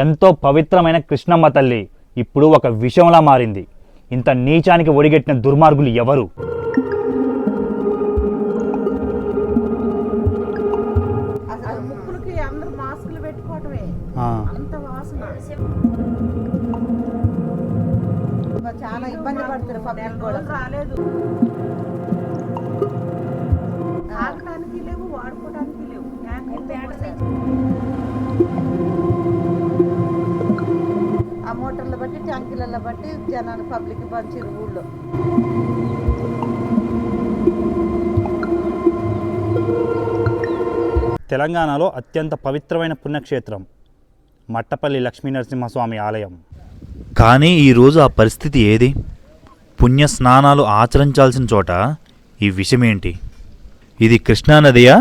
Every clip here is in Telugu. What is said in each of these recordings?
ఎంతో పవిత్రమైన కృష్ణమ్మ తల్లి ఇప్పుడు ఒక విషంలా మారింది. ఇంత నీచానికి ఒడిగట్టిన దుర్మార్గులు ఎవరు? చాలా ఇబ్బంది పడుతున్నారు పబ్లిక్ కూడా. రాలేదు, తాగడానికి లేవు, వాడుకోవడానికి లేవు. ఆ మోటార్లు బట్టి ట్యాంకీలలో బట్టి జనాలు పబ్లిక్ పంచారు ఊళ్ళో. తెలంగాణలో అత్యంత పవిత్రమైన పుణ్యక్షేత్రం మట్టపల్లి లక్ష్మీనరసింహస్వామి ఆలయం. కానీ ఈరోజు ఆ పరిస్థితి ఏది? పుణ్య స్నానాలు ఆచరించాల్సిన చోట ఈ విషమేంటి? ఇది కృష్ణానదియా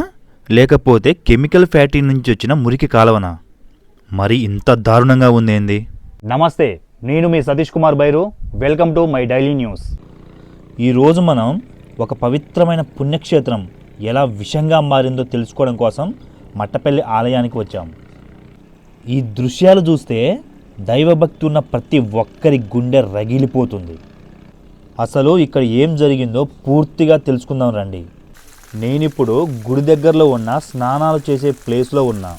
లేకపోతే కెమికల్ ఫ్యాక్టరీ నుంచి వచ్చిన మురికి కాలవనా? మరి ఇంత దారుణంగా ఉందేంది? నమస్తే, నేను మీ Satish Kumar Bairu. Welcome to my daily news. ఈరోజు మనం ఒక పవిత్రమైన పుణ్యక్షేత్రం ఎలా విషంగా మారిందో తెలుసుకోవడం కోసం మట్టపల్లి ఆలయానికి వచ్చాం. ఈ దృశ్యాలు చూస్తే దైవభక్తి ఉన్న ప్రతి ఒక్కరి గుండె రగిలిపోతుంది. అసలు ఇక్కడ ఏం జరిగిందో పూర్తిగా తెలుసుకుందాం రండి. నేనిప్పుడు గుడి దగ్గరలో ఉన్న స్నానాలు చేసే ప్లేస్లో ఉన్నా.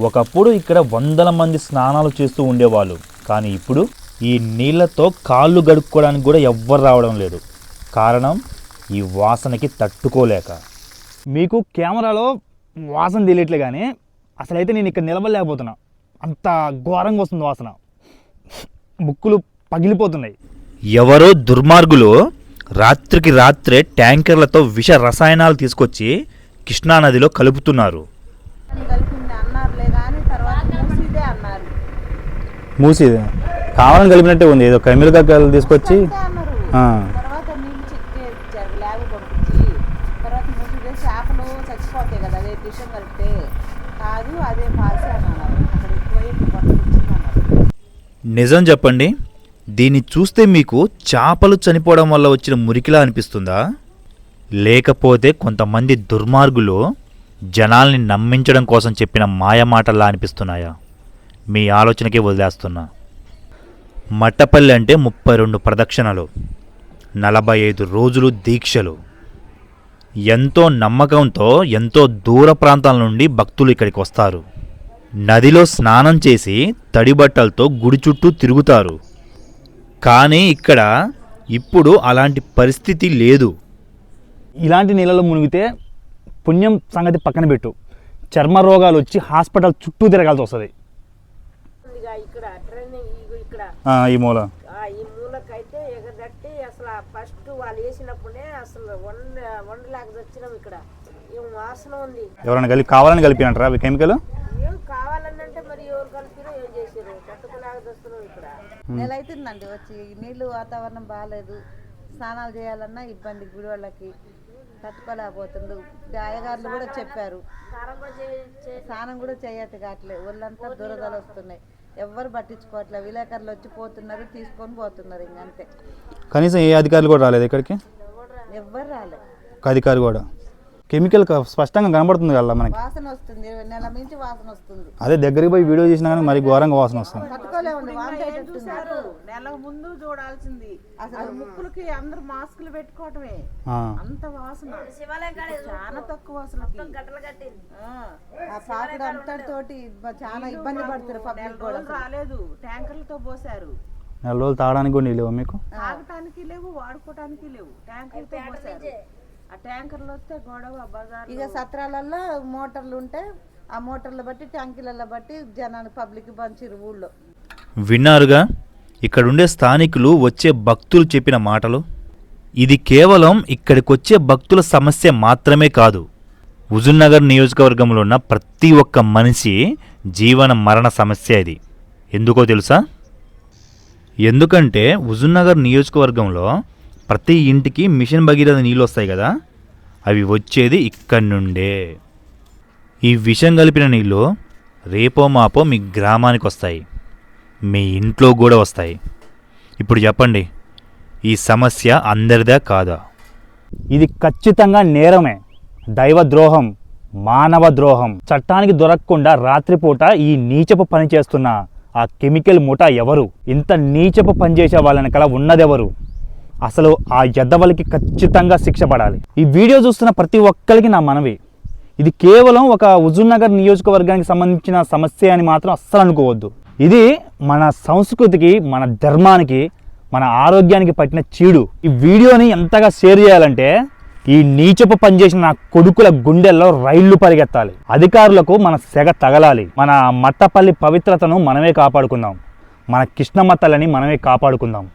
ఒకప్పుడు ఇక్కడ వందల మంది స్నానాలు చేస్తూ ఉండేవాళ్ళు. కానీ ఇప్పుడు ఈ నీళ్లతో కాళ్ళు గడుక్కోవడానికి కూడా ఎవ్వరు రావడం లేదు. కారణం ఈ వాసనకి తట్టుకోలేక. మీకు కెమెరాలో వాసన తెలియట్లే, కానీ అసలైతే నేను ఇక్కడ నిలబడలేకపోతున్నా. అంత ఘోరంగా వస్తుంది వాసన, ముక్కులు పగిలిపోతున్నాయి. ఎవరో దుర్మార్గులు రాత్రికి రాత్రే ట్యాంకర్లతో విష రసాయనాలు తీసుకొచ్చి కృష్ణానదిలో కలుపుతున్నారు. మూసిదే కావాలని కలిపినట్టే ఉంది. ఏదో కెమికల్ తీసుకొచ్చి నిజం చెప్పండి, దీన్ని చూస్తే మీకు చేపలు చనిపోవడం వల్ల వచ్చిన మురికిలా అనిపిస్తుందా? లేకపోతే కొంతమంది దుర్మార్గులు జనాల్ని నమ్మించడం కోసం చెప్పిన మాయమాటల్లా అనిపిస్తున్నాయా? మీ ఆలోచనకే వదిలేస్తున్నా. మట్టపల్లి అంటే 32 ప్రదక్షిణలు, 45 రోజులు దీక్షలు. ఎంతో నమ్మకంతో ఎంతో దూర ప్రాంతాల నుండి భక్తులు ఇక్కడికి వస్తారు. నదిలో స్నానం చేసి తడిబట్టలతో గుడి చుట్టూ తిరుగుతారు. కానీ ఇక్కడ ఇప్పుడు అలాంటి పరిస్థితి లేదు. ఇలాంటి నీళ్ళలో మునిగితే పుణ్యం సంగతి పక్కన పెట్టు, చర్మ రోగాలు వచ్చి హాస్పిటల్ చుట్టూ తిరగాల్సి వస్తుంది. ఈ మూలకైతే ఎగదట్టి అసలు ఫస్ట్ వాళ్ళు వేసినప్పుడే అసలు వండలేక వచ్చినాం. ఇక్కడ ఏం వాసన ఉంది. ఎవరైనా కావాలని కలిపినంటారా అవి కెమికల్? ఏం కావాలనంటే మరి ఎవరు కలిపినా ఏం చేసారు, తట్టుకోలేక వస్తున్నాం. ఇక్కడ నెల అవుతుందండి వచ్చి. నీళ్ళు వాతావరణం బాగాలేదు, స్నానాలు చేయాలన్నా ఇబ్బంది. గుడి వాళ్ళకి తట్టుకోలేకపోతుంది. అయ్యగారులు కూడా చెప్పారు స్నానం కూడా చేయట్టు కావట్లేదు. ఒళ్ళంతా దురదలు వస్తున్నాయి. ఎవ్వరు పట్టించుకోవట్లేదు. విలేకరులు వచ్చి పోతున్నారు, తీసుకొని పోతున్నారు. ఇంకంతే. కనీసం ఏ అధికారులు కూడా రాలేదు ఇక్కడికి? ఎవ్వరు రాలేదు. అధికారి కూడా కెమికల్ స్పష్టంగా కనబడుతుంది కదా మనకి. వాసన వస్తుంది, నెల మించి వాసన వస్తుంది. అదే దగ్గరికి పోయి వీడియో చేసినా కానీ మరి ఘోరంగా వాసన వస్తుంది. నెల ముందు చూడాల్సింది. అసలు ముక్కులకి అందరు మాస్కులు పెట్టుకోవటమే. అంత వాసన చాలా తక్కువ వాసన. ఆ పాకుడు అంతటితోటి చాలా ఇబ్బంది పడుతున్నారు పబ్లిక్ కూడా. రాలేదు, ట్యాంకర్లతో పోసారు. నెల రోజులు తాగడానికి కూడా నీళ్ళు మీకు? తాగటానికి లేవు, వాడుకోవడానికి లేవు. ట్యాంకర్లతో పోసారు. ఆ ట్యాంకర్లు వస్తే గొడవ బజార్. ఇక సత్రాలలో మోటార్లు ఉంటే ఆ మోటార్లు బట్టి ట్యాంకీలలో బట్టి జనాలు పబ్లిక్ పంచారు ఊళ్ళో. విన్నారుగా ఇక్కడుండే స్థానికులు, వచ్చే భక్తులు చెప్పిన మాటలు. ఇది కేవలం ఇక్కడికొచ్చే భక్తుల సమస్య మాత్రమే కాదు. హుజూర్నగర్ నియోజకవర్గంలో ఉన్న ప్రతి ఒక్క మనిషి జీవన మరణ సమస్య ఇది. ఎందుకో తెలుసా? ఎందుకంటే హుజూర్నగర్ నియోజకవర్గంలో ప్రతి ఇంటికి మిషన్ భగీరథ నీళ్ళు వస్తాయి కదా, అవి వచ్చేది ఇక్కడి నుండే. ఈ విషం కలిపిన నీళ్ళు రేపో మాపో మీ గ్రామానికి వస్తాయి, మీ ఇంట్లో కూడా వస్తాయి. ఇప్పుడు చెప్పండి, ఈ సమస్య అందరిదా కాదా? ఇది ఖచ్చితంగా నేరమే, దైవద్రోహం, మానవ ద్రోహం. చట్టానికి దొరకకుండా రాత్రిపూట ఈ నీచపు పని చేస్తున్న ఆ కెమికల్ ముఠా ఎవరు? ఇంత నీచపు పని చేసే వాళ్ళని కల ఉన్నదెవరు? అసలు ఆ ఎద్దవలకి ఖచ్చితంగా శిక్ష పడాలి. ఈ వీడియో చూస్తున్న ప్రతి ఒక్కరికి నా మనవి, ఇది కేవలం ఒక హుజూర్నగర్ నియోజకవర్గానికి సంబంధించిన సమస్య అని మాత్రం అస్సలు అనుకోవద్దు. ఇది మన సంస్కృతికి, మన ధర్మానికి, మన ఆరోగ్యానికి పట్టిన చీడు. ఈ వీడియోని ఎంతగా షేర్ చేయాలంటే ఈ నీచపు పనిచేసిన నా కొడుకుల గుండెల్లో రైళ్లు పరిగెత్తాలి. అధికారులకు మన సెగ తగలాలి. మన మట్టపల్లి పవిత్రతను మనమే కాపాడుకుందాం. మన కృష్ణమ్మ తల్లిని మనమే కాపాడుకుందాం.